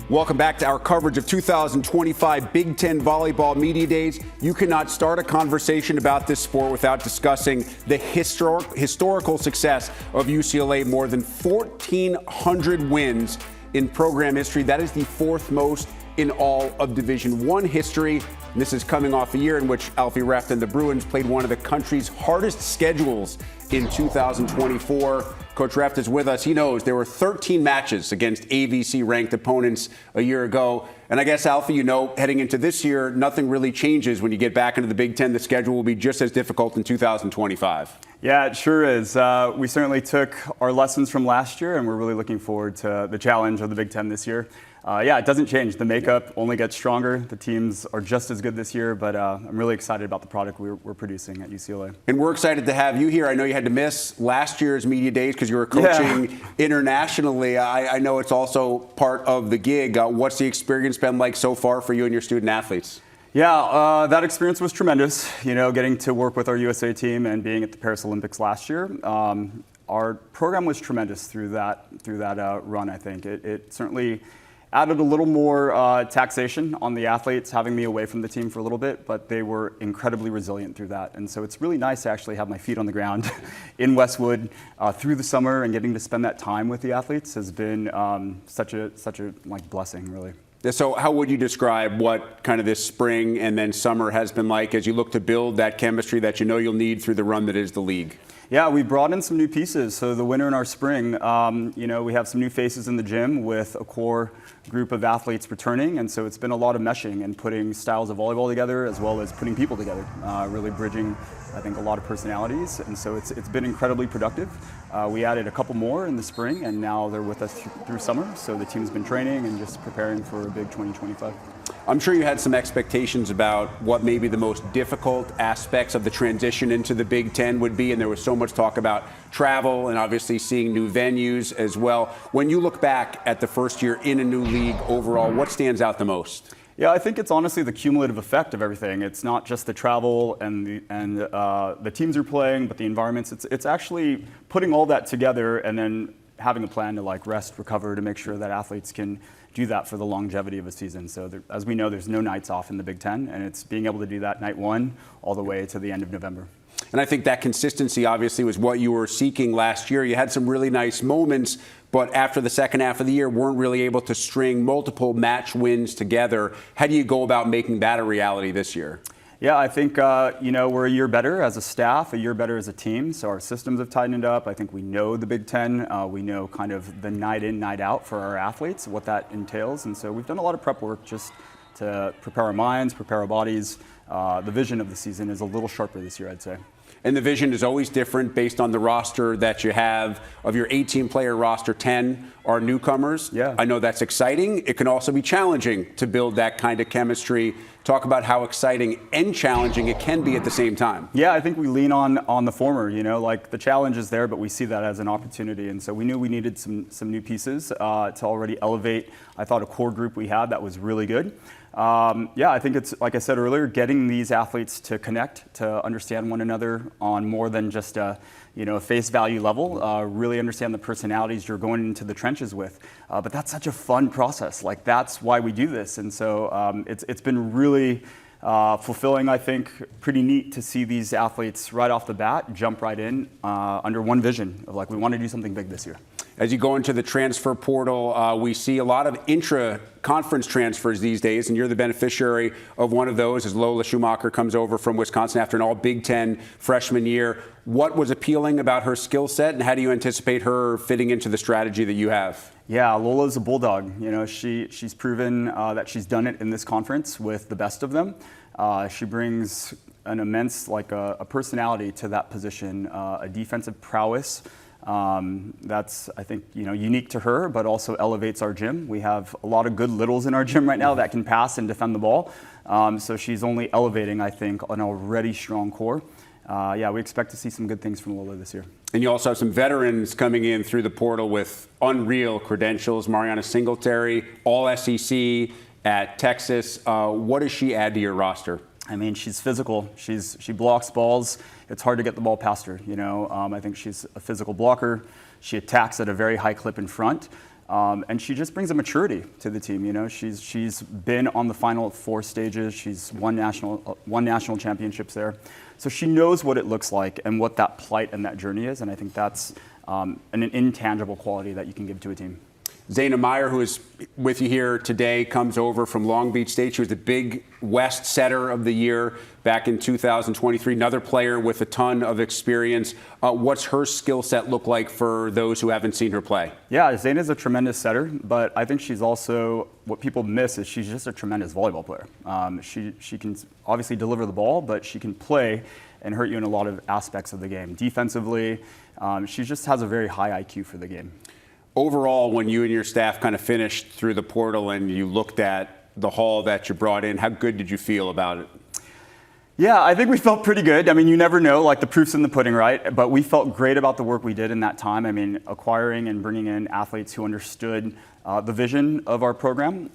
Welcome back to our coverage of 2025 Big Ten Volleyball Media Days. You cannot start a conversation about this sport without discussing the historical success of UCLA. More than 1,400 wins in program history. That is the fourth most in all of Division I history. And this is coming off a year in which Alfee Reft and the Bruins played one of the country's hardest schedules in 2024. Coach Reft is with us. He knows there were 13 matches against AVC-ranked opponents a year ago. And I guess, Alfee, you know, heading into this year, nothing really changes when you get back into the Big Ten. The schedule will be just as difficult in 2025. Yeah, it sure is. We certainly took our lessons from last year, and we're really looking forward to the challenge of the Big Ten this year. Yeah, it doesn't change. The makeup only gets stronger. The teams are just as good this year, but I'm really excited about the product we're producing at UCLA. And we're excited to have you here. I know you had to miss last year's media days because you were coaching internationally. I know it's also part of the gig. What's the experience been like so far for you and your student athletes? Yeah, that experience was tremendous. You know, getting to work with our USA team and being at the Paris Olympics last year. Our program was tremendous through that run, I think. It certainly added a little more taxation on the athletes, having me away from the team for a little bit, but they were incredibly resilient through that. And so it's really nice to actually have my feet on the ground in Westwood through the summer, and getting to spend that time with the athletes has been such a like blessing, really. So how would you describe what kind of this spring and then summer has been like as you look to build that chemistry that you know you'll need through the run that is the league? Yeah, we brought in some new pieces. So the winter and our spring, you know, we have some new faces in the gym with a core group of athletes returning. And so it's been a lot of meshing and putting styles of volleyball together as well as putting people together, really bridging, I think, a lot of personalities. And so it's been incredibly productive. We added a couple more in the spring, and now they're with us through summer. So the team's been training and just preparing for a big 2025. I'm sure you had some expectations about what maybe the most difficult aspects of the transition into the Big Ten would be, and there was so much talk about travel and obviously seeing new venues as well. When you look back at the first year in a new league overall, what stands out the most? Yeah, I think it's honestly the cumulative effect of everything. It's not just the travel and the teams are playing, but the environments. It's actually putting all that together and then having a plan to like rest, recover, to make sure that athletes can do that for the longevity of a season. So as we know, there's no nights off in the Big Ten, and it's being able to do that night one all the way to the end of November. And I think that consistency obviously was what you were seeking last year. You had some really nice moments, but after the second half of the year, weren't really able to string multiple match wins together. How do you go about making that a reality this year? Yeah, I think, you know, we're a year better as a staff, a year better as a team. So our systems have tightened up. I think we know the Big Ten. We know kind of the night in, night out for our athletes, what that entails. And so we've done a lot of prep work just to prepare our minds, prepare our bodies. The vision of the season is a little sharper this year, I'd say. And the vision is always different based on the roster that you have. Of your 18-player roster, 10 are newcomers. Yeah. I know that's exciting. It can also be challenging to build that kind of chemistry. Talk about how exciting and challenging it can be at the same time. Yeah, I think we lean on the former. You know, like the challenge is there, but we see that as an opportunity. And so we knew we needed some new pieces to already elevate, I thought, a core group we had that was really good. Yeah, I think it's, like I said earlier, getting these athletes to connect, to understand one another on more than just a face value level, really understand the personalities you're going into the trenches with. But that's such a fun process. Like, that's why we do this. And so it's been really fulfilling, I think, pretty neat to see these athletes right off the bat jump right in under one vision of like, we want to do something big this year. As you go into the transfer portal, we see a lot of intra-conference transfers these days, and you're the beneficiary of one of those as Lola Schumacher comes over from Wisconsin after an all Big Ten freshman year. What was appealing about her skill set, and how do you anticipate her fitting into the strategy that you have? Yeah, Lola's a bulldog. You know, she's proven that she's done it in this conference with the best of them. She brings an immense, like a personality to that position, a defensive prowess. That's, I think, unique to her, but also elevates our gym. We have a lot of good littles in our gym right now that can pass and defend the ball. So she's only elevating, I think, an already strong core. Yeah, we expect to see some good things from Lola this year. And you also have some veterans coming in through the portal with unreal credentials. Mariana Singletary, all SEC at Texas. What does she add to your roster? I mean, she's physical. She blocks balls. It's hard to get the ball past her. I think she's a physical blocker. She attacks at a very high clip in front. And she just brings a maturity to the team. You know, she's been on the final 4 stages. She's won national championships there. So she knows what it looks like and what that plight and that journey is. And I think that's an intangible quality that you can give to a team. Zayna Meyer, who is with you here today, comes over from Long Beach State. She was the Big West setter of the year back in 2023. Another player with a ton of experience. What's her skill set look like for those who haven't seen her play? Yeah, Zayna's a tremendous setter, but I think she's also, what people miss is she's just a tremendous volleyball player. She can obviously deliver the ball, but she can play and hurt you in a lot of aspects of the game. Defensively, she just has a very high IQ for the game. Overall, when you and your staff kind of finished through the portal and you looked at the haul that you brought in, how good did you feel about it? Yeah, I think we felt pretty good. I mean, you never know, like the proof's in the pudding, right? But we felt great about the work we did in that time. I mean, acquiring and bringing in athletes who understood the vision of our program,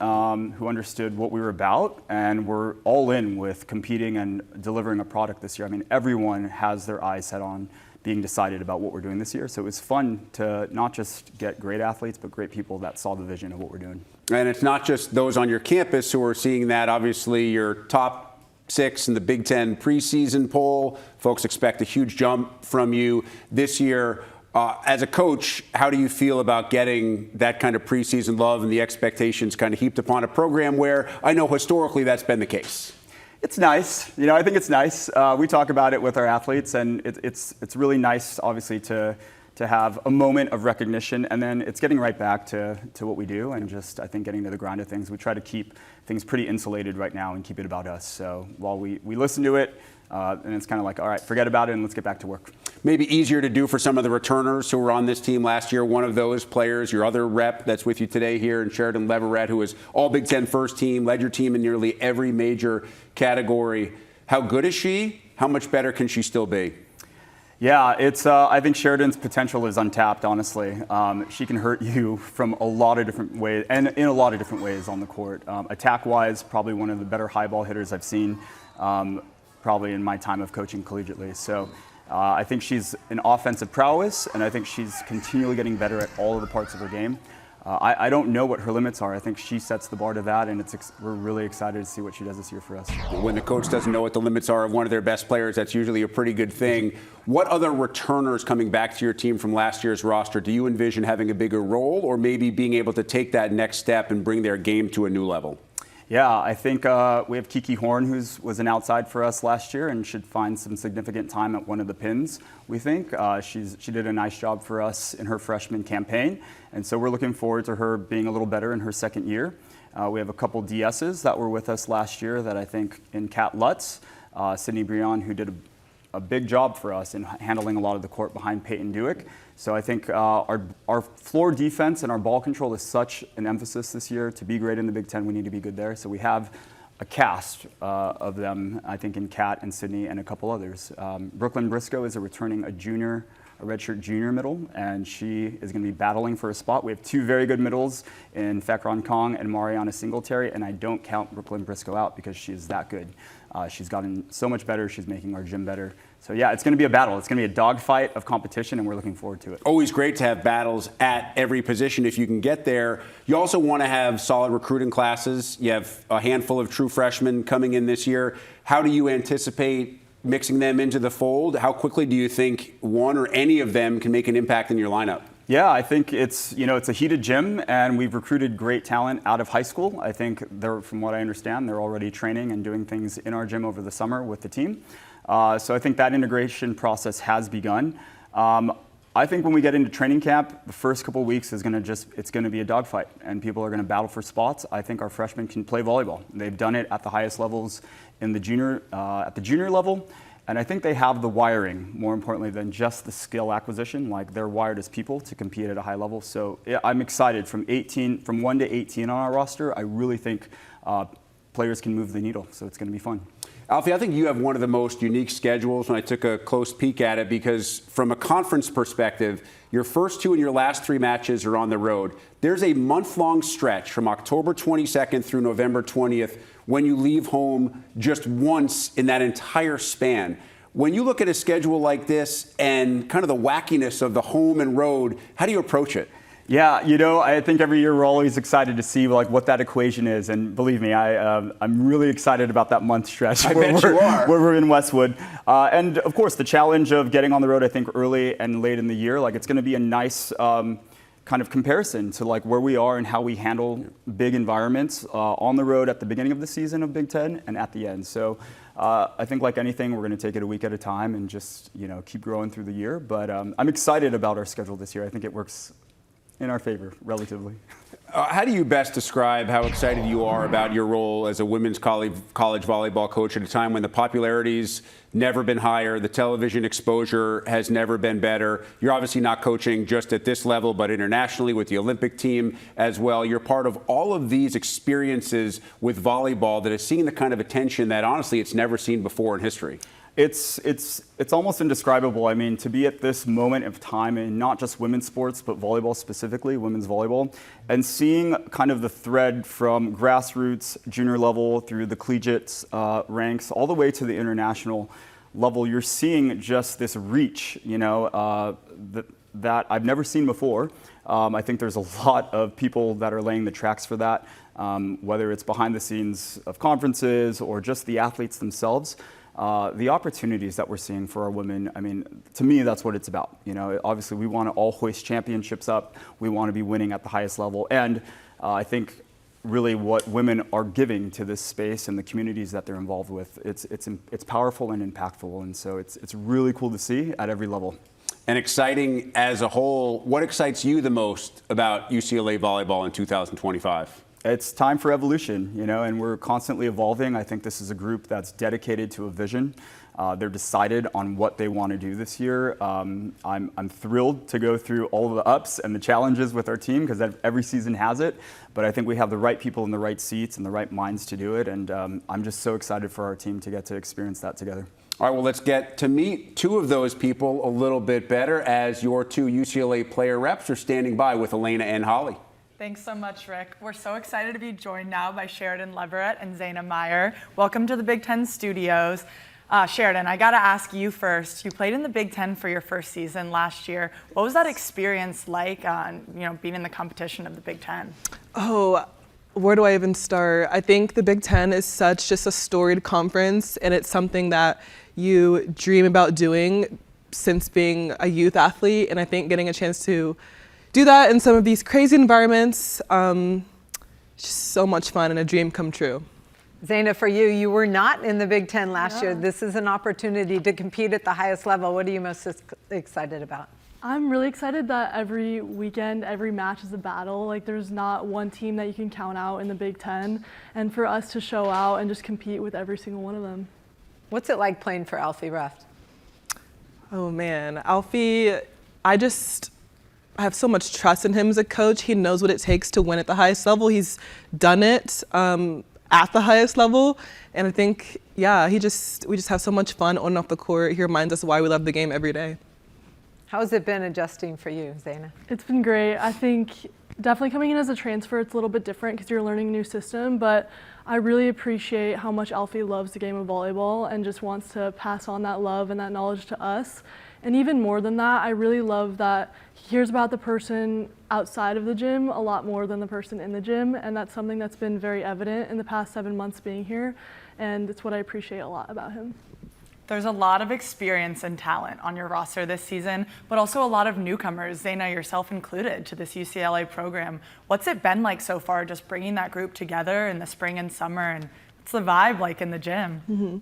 who understood what we were about, and we're all in with competing and delivering a product this year. I mean, everyone has their eyes set on being decided about what we're doing this year. So it was fun to not just get great athletes, but great people that saw the vision of what we're doing. And it's not just those on your campus who are seeing that. Obviously, your top 6 in the Big Ten preseason poll. Folks expect a huge jump from you this year. As a coach, how do you feel about getting that kind of preseason love and the expectations kind of heaped upon a program where I know historically that's been the case? It's nice. You know, I think it's nice. We talk about it with our athletes, and it's really nice, obviously, to have a moment of recognition, and then it's getting right back to what we do, and just, I think, getting to the grind of things. We try to keep things pretty insulated right now and keep it about us. So while we listen to it, and it's kind of like, all right, forget about it and let's get back to work. Maybe easier to do for some of the returners who were on this team last year. One of those players, your other rep that's with you today here, and Cheridyn Leverette, who was all Big Ten first team, led your team in nearly every major category. How good is she? How much better can she still be? Yeah, it's. I think Cheridyn's potential is untapped, honestly. She can hurt you from a lot of different ways, and in a lot of different ways on the court. Attack-wise, probably one of the better high ball hitters I've seen, probably in my time of coaching collegiately. So I think she's an offensive prowess, and I think she's continually getting better at all of the parts of her game. I don't know what her limits are. I think she sets the bar to that, and we're really excited to see what she does this year for us. When the coach doesn't know what the limits are of one of their best players, that's usually a pretty good thing. What other returners coming back to your team from last year's roster do you envision having a bigger role, or maybe being able to take that next step and bring their game to a new level? Yeah, I think we have Kiki Horn, who was an outside for us last year and should find some significant time at one of the pins, we think. She did a nice job for us in her freshman campaign, and so we're looking forward to her being a little better in her second year. We have a couple DSs that were with us last year that I think in Kat Lutz, Sydney Brion, who did a big job for us in handling a lot of the court behind Peyton Dewick. So I think our floor defense and our ball control is such an emphasis this year. To be great in the Big Ten, we need to be good there. So we have a cast of them, I think, in Kat and Sydney and a couple others. Brooklyn Briscoe is a redshirt junior middle, and she is going to be battling for a spot. We have 2 very good middles in Fekron Kong and Mariana Singletary, and I don't count Brooklyn Briscoe out because she is that good. She's gotten so much better. She's making our gym better. So yeah, it's going to be a battle. It's going to be a dogfight of competition, and we're looking forward to it. Always great to have battles at every position if you can get there. You also want to have solid recruiting classes. You have a handful of true freshmen coming in this year. How do you anticipate mixing them into the fold? How quickly do you think one or any of them can make an impact in your lineup? Yeah, I think it's a heated gym, and we've recruited great talent out of high school. I think from what I understand, they're already training and doing things in our gym over the summer with the team. So I think that integration process has begun. I think when we get into training camp, the first couple of weeks it's going to be a dogfight, and people are going to battle for spots. I think our freshmen can play volleyball. They've done it at the highest levels in the junior level. And I think they have the wiring, more importantly, than just the skill acquisition. Like, they're wired as people to compete at a high level. So yeah, I'm excited. From 1 to 18 on our roster, I really think players can move the needle. So it's going to be fun. Alfee, I think you have one of the most unique schedules when I took a close peek at it, because from a conference perspective, your first 2 and your last 3 matches are on the road. There's a month-long stretch from October 22nd through November 20th when you leave home just once in that entire span. When you look at a schedule like this and kind of the wackiness of the home and road, how do you approach it? Yeah, I think every year we're always excited to see like what that equation is, and believe me, I'm really excited about that month stretch where we're in Westwood. And of course, the challenge of getting on the road, I think early and late in the year, like it's going to be a nice kind of comparison to like where we are and how we handle big environments on the road at the beginning of the season of Big Ten and at the end. So I think like anything, we're going to take it a week at a time and just keep growing through the year. But I'm excited about our schedule this year. I think it works in our favor, relatively. How do you best describe how excited you are about your role as a women's college volleyball coach at a time when the popularity's never been higher, the television exposure has never been better? You're obviously not coaching just at this level, but internationally with the Olympic team as well. You're part of all of these experiences with volleyball that is seeing the kind of attention that honestly it's never seen before in history. It's almost indescribable. I mean, to be at this moment of time in not just women's sports, but volleyball specifically, women's volleyball, and seeing kind of the thread from grassroots, junior level, through the collegiate ranks, all the way to the international level, you're seeing just this reach, that I've never seen before. I think there's a lot of people that are laying the tracks for that, whether it's behind the scenes of conferences or just the athletes themselves. The opportunities that we're seeing for our women, I mean, to me, that's what it's about. Obviously, we want to all hoist championships up. We want to be winning at the highest level. And I think really what women are giving to this space and the communities that they're involved with, it's powerful and impactful. And so it's really cool to see at every level. And exciting as a whole. What excites you the most about UCLA volleyball in 2025? It's time for evolution, and we're constantly evolving. I think this is a group that's dedicated to a vision. They're decided on what they want to do this year. I'm thrilled to go through all of the ups and the challenges with our team because every season has it. But I think we have the right people in the right seats and the right minds to do it. And I'm just so excited for our team to get to experience that together. All right, well, let's get to meet two of those people a little bit better as your two UCLA player reps are standing by with Elena and Holly. Thanks so much, Rick. We're so excited to be joined now by Cheridyn Leverette and Zayna Meyer. Welcome to the Big Ten studios. Cheridyn, I got to ask you first. You played in the Big Ten for your first season last year. What was that experience like, being in the competition of the Big Ten? Oh, where do I even start? I think the Big Ten is such just a storied conference, and it's something that you dream about doing since being a youth athlete. And I think getting a chance to do that in some of these crazy environments, just so much fun and a dream come true. Zayna, for you, you were not in the Big Ten last year. This is an opportunity to compete at the highest level. What are you most excited about? I'm really excited that every weekend, every match is a battle. Like there's not one team that you can count out in the Big Ten. And for us to show out and just compete with every single one of them. What's it like playing for Alfee Reft? Oh man, Alfee, I have so mujust trust in him as a coach. He knows what it takes to win at the highest level. He's done it at the highest level. And I think, we just have so much fun on and off the court. He reminds us why we love the game every day. How has it been adjusting for you, Zayna? It's been great. I think definitely coming in as a transfer, it's a little bit different because you're learning a new system, but I really appreciate how much Alfee loves the game of volleyball and just wants to pass on that love and that knowledge to us. And even more than that, I really love that he hears about the person outside of the gym a lot more than the person in the gym, and that's something that's been very evident in the past 7 months being here, and it's what I appreciate a lot about him. There's a lot of experience and talent on your roster this season, but also a lot of newcomers, Zayna yourself included, to this UCLA program. What's it been like so far, just bringing that group together in the spring and summer, and what's the vibe like in the gym? Mm-hmm.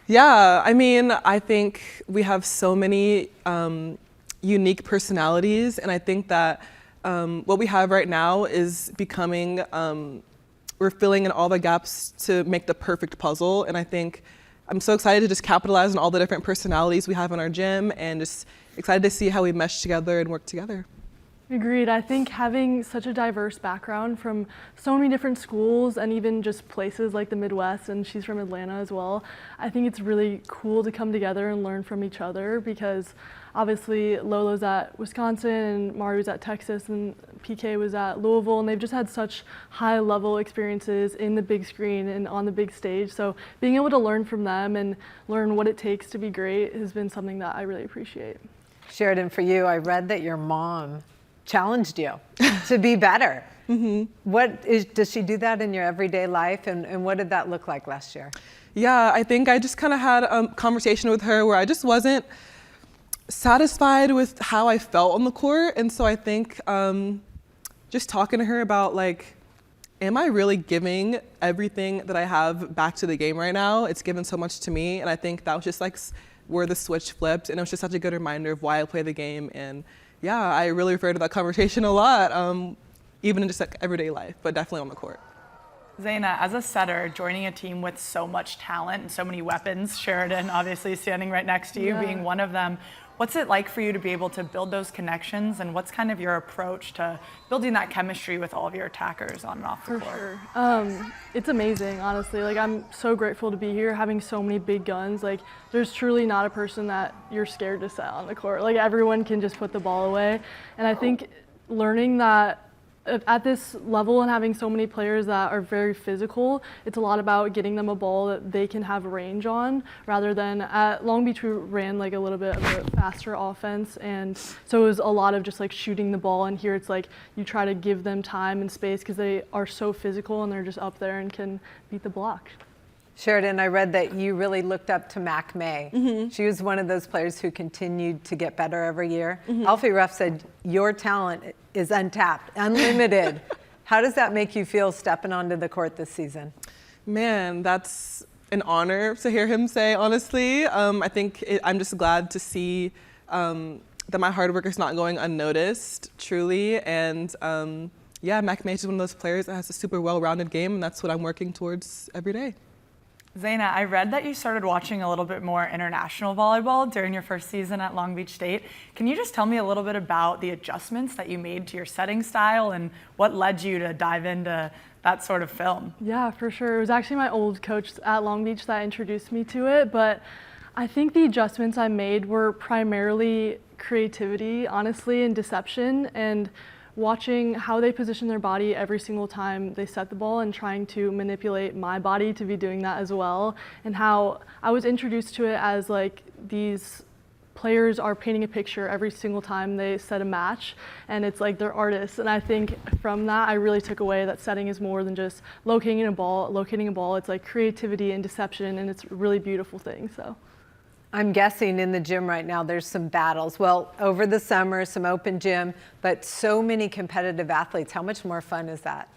Yeah, I mean, I think we have so many unique personalities, and I think that what we have right now is becoming, we're filling in all the gaps to make the perfect puzzle, and I think I'm so excited to just capitalize on all the different personalities we have in our gym and just excited to see how we mesh together and work together. Agreed. I think having such a diverse background from so many different schools and even just places like the Midwest, and she's from Atlanta as well, I think it's really cool to come together and learn from each other because obviously Lolo's at Wisconsin and Mari's at Texas and PK was at Louisville, and they've just had such high level experiences in the big screen and on the big stage. So being able to learn from them and learn what it takes to be great has been something that I really appreciate. Cheridyn, for you, I read that your mom challenged you to be better. Does she do that in your everyday life, and what did that look like last year? Yeah, I think I just kind of had a conversation with her where I just wasn't satisfied with how I felt on the court. And so I think just talking to her about like, am I really giving everything that I have back to the game right now? It's given so much to me. And I think that was just like where the switch flipped. And it was just such a good reminder of why I play the game. And yeah, I really refer to that conversation a lot, even in just like everyday life, but definitely on the court. Zayna, as a setter, joining a team with so much talent and so many weapons, Cheridyn obviously standing right next to you, being one of them, what's it like for you to be able to build those connections, and what's kind of your approach to building that chemistry with all of your attackers on and off the court? For sure. It's amazing, honestly. Like, I'm so grateful to be here, having so many big guns. Like, there's truly not a person that you're scared to set on the court. Like, everyone can just put the ball away. And I think learning that at this level and having so many players that are very physical, it's a lot about getting them a ball that they can have range on, rather than at Long Beach we ran like a little bit of a faster offense, and so it was a lot of just like shooting the ball, and here it's like you try to give them time and space because they are so physical and they're just up there and can beat the block. Cheridyn, I read that you really looked up to Mac May. She was one of those players who continued to get better every year. Alfee Reft said, your talent is untapped, unlimited. How does that make you feel stepping onto the court this season? Man, that's an honor to hear him say, honestly. I think I'm just glad to see that my hard work is not going unnoticed, truly. And yeah, Mac May is one of those players that has a super well-rounded game, and that's what I'm working towards every day. Zayna, I read that you started watching a little bit more international volleyball during your first season at Long Beach State. Can you just tell me a little bit about the adjustments that you made to your setting style and what led you to dive into that sort of film? Yeah, for sure. It was actually my old coach at Long Beach that introduced me to it, but I think the adjustments I made were primarily creativity, honestly, and deception, and watching how they position their body every single time they set the ball and trying to manipulate my body to be doing that as well, and how I was introduced to it as like these players are painting a picture every single time they set a match, and it's like they're artists. And I think from that I really took away that setting is more than just locating a ball. It's like creativity and deception, and it's a really beautiful thing. So I'm guessing in the gym right now there's some battles. Well, over the summer, some open gym, but so many competitive athletes. How much more fun is that?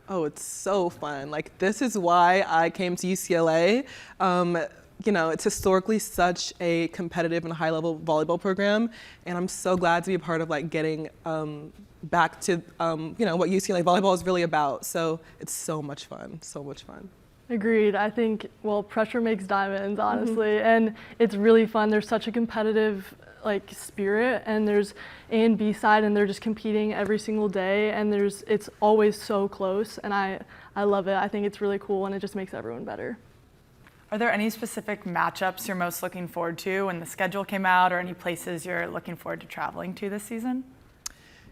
Oh, it's so fun. Like, this is why I came to UCLA. You know, it's historically such a competitive and high-level volleyball program, and I'm so glad to be a part of like getting back to you know, what UCLA volleyball is really about. So it's so much fun, so much fun. Agreed. I think, well, pressure makes diamonds, honestly, and it's really fun. There's such a competitive like spirit, and there's A and B side, and they're just competing every single day, and it's always so close, and I love it. I think it's really cool, and it just makes everyone better. Are there any specific matchups you're most looking forward to when the schedule came out, or any places you're looking forward to traveling to this season?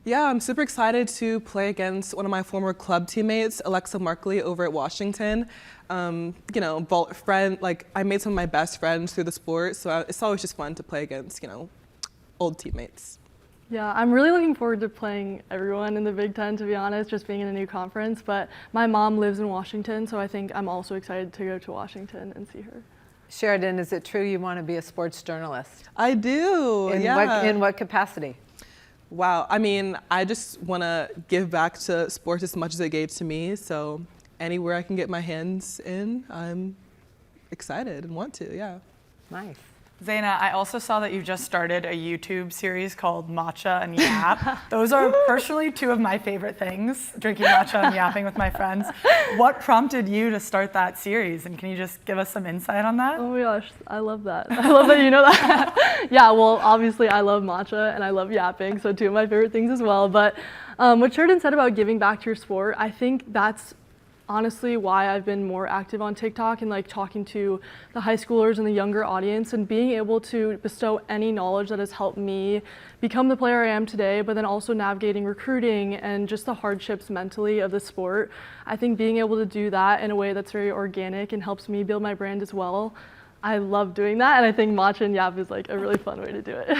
Yeah, I'm super excited to play against one of my former club teammates, Alexa Markley, over at Washington. You know, like I made some of my best friends through the sport, so it's always just fun to play against, you know, old teammates. Yeah, I'm really looking forward to playing everyone in the Big Ten, to be honest, just being in a new conference. But my mom lives in Washington, so I think I'm also excited to go to Washington and see her. Cheridyn, is it true you want to be a sports journalist? I do, In what capacity? Wow, I mean, I just want to give back to sports as much as it gave to me, so anywhere I can get my hands in, I'm excited and want to, yeah. Nice. Zayna, I also saw that you just started a YouTube series called Matcha and Yap. Those are personally two of my favorite things, drinking matcha and yapping with my friends. What prompted you to start that series, and can you just give us some insight on that? Oh my gosh, I love that. I love that you know that. Yeah, well, obviously I love matcha and I love yapping, so two of my favorite things as well. But what Cheridyn said about giving back to your sport, I think that's honestly why I've been more active on TikTok and like talking to the high schoolers and the younger audience, and being able to bestow any knowledge that has helped me become the player I am today, but then also navigating recruiting and just the hardships mentally of the sport. I think being able to do that in a way that's very organic and helps me build my brand as well, I love doing that, and I think Matcha and Yap is like a really fun way to do it.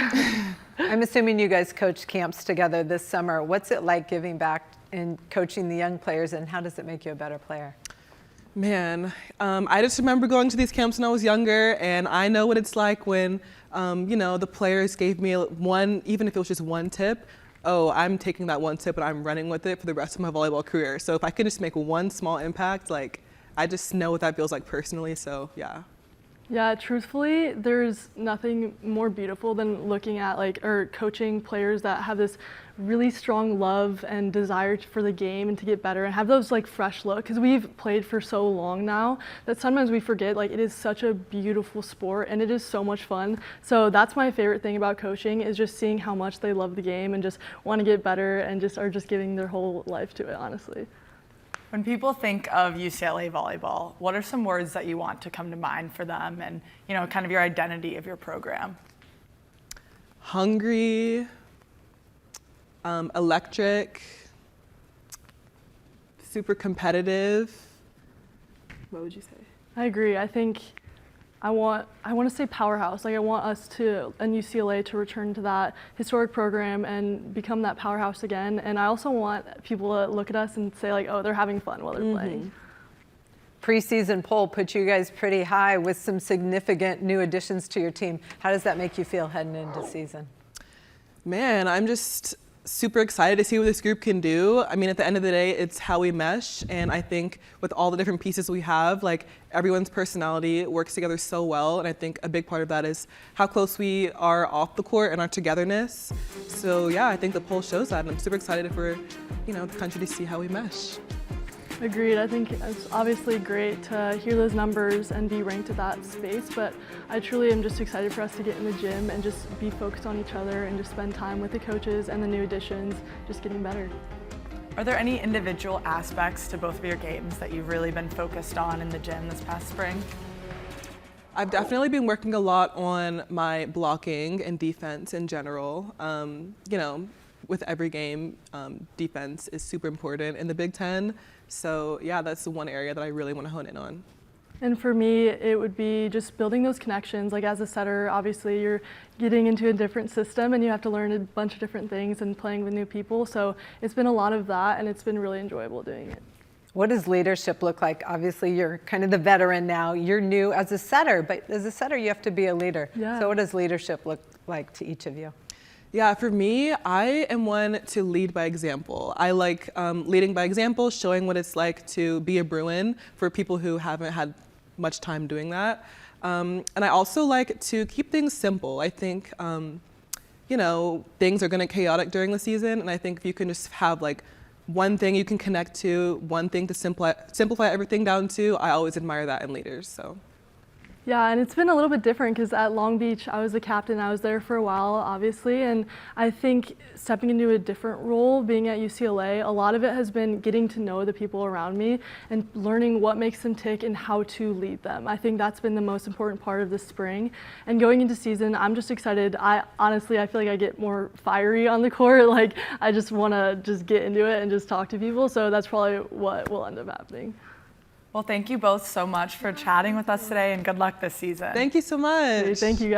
I'm assuming you guys coach camps together this summer. What's it like giving back and coaching the young players, and how does it make you a better player? Man, I just remember going to these camps when I was younger, and I know what it's like when, the players gave me one, even if it was just one tip. Oh, I'm taking that one tip and I'm running with it for the rest of my volleyball career. So if I could just make one small impact, I just know what that feels like personally. So yeah. Yeah, truthfully, there's nothing more beautiful than looking at or coaching players that have this really strong love and desire for the game and to get better and have those fresh look, because we've played for so long now that sometimes we forget it is such a beautiful sport and it is so much fun. So that's my favorite thing about coaching, is just seeing how much they love the game and just want to get better and just are just giving their whole life to it, honestly. When people think of UCLA volleyball, what are some words that you want to come to mind for them and, kind of your identity of your program? Hungry, electric, super competitive. What would you say? I agree. I think I want to say powerhouse. I want us and UCLA to return to that historic program and become that powerhouse again. And I also want people to look at us and say oh, they're having fun while they're playing. Preseason poll put you guys pretty high with some significant new additions to your team. How does that make you feel heading into season? Man, I'm just super excited to see what this group can do. I mean, at the end of the day, it's how we mesh. And I think with all the different pieces we have, everyone's personality works together so well. And I think a big part of that is how close we are off the court and our togetherness. So yeah, I think the poll shows that. And I'm super excited for, the country to see how we mesh. Agreed. I think it's obviously great to hear those numbers and be ranked at that space, but I truly am just excited for us to get in the gym and just be focused on each other and just spend time with the coaches and the new additions, just getting better. Are there any individual aspects to both of your games that you've really been focused on in the gym this past spring? I've definitely been working a lot on my blocking and defense in general. With every game, defense is super important in the Big Ten. So yeah, that's the one area that I really want to hone in on. And for me, it would be just building those connections. As a setter, obviously you're getting into a different system and you have to learn a bunch of different things and playing with new people. So it's been a lot of that, and it's been really enjoyable doing it. What does leadership look like? Obviously, you're kind of the veteran now. You're new as a setter, but as a setter, you have to be a leader. Yeah. So what does leadership look like to each of you? Yeah, for me, I am one to lead by example. I like leading by example, showing what it's like to be a Bruin for people who haven't had much time doing that. And I also like to keep things simple. I think, things are going to chaotic during the season, and I think if you can just have one thing you can connect to, one thing to simplify everything down to, I always admire that in leaders. So. Yeah, and it's been a little bit different because at Long Beach, I was the captain. I was there for a while, obviously, and I think stepping into a different role, being at UCLA, a lot of it has been getting to know the people around me and learning what makes them tick and how to lead them. I think that's been the most important part of this spring. And going into season, I'm just excited. I feel like I get more fiery on the court. I just want to just get into it and just talk to people. So that's probably what will end up happening. Well, thank you both so much for chatting with us today, and good luck this season. Thank you so much. Thank you, guys.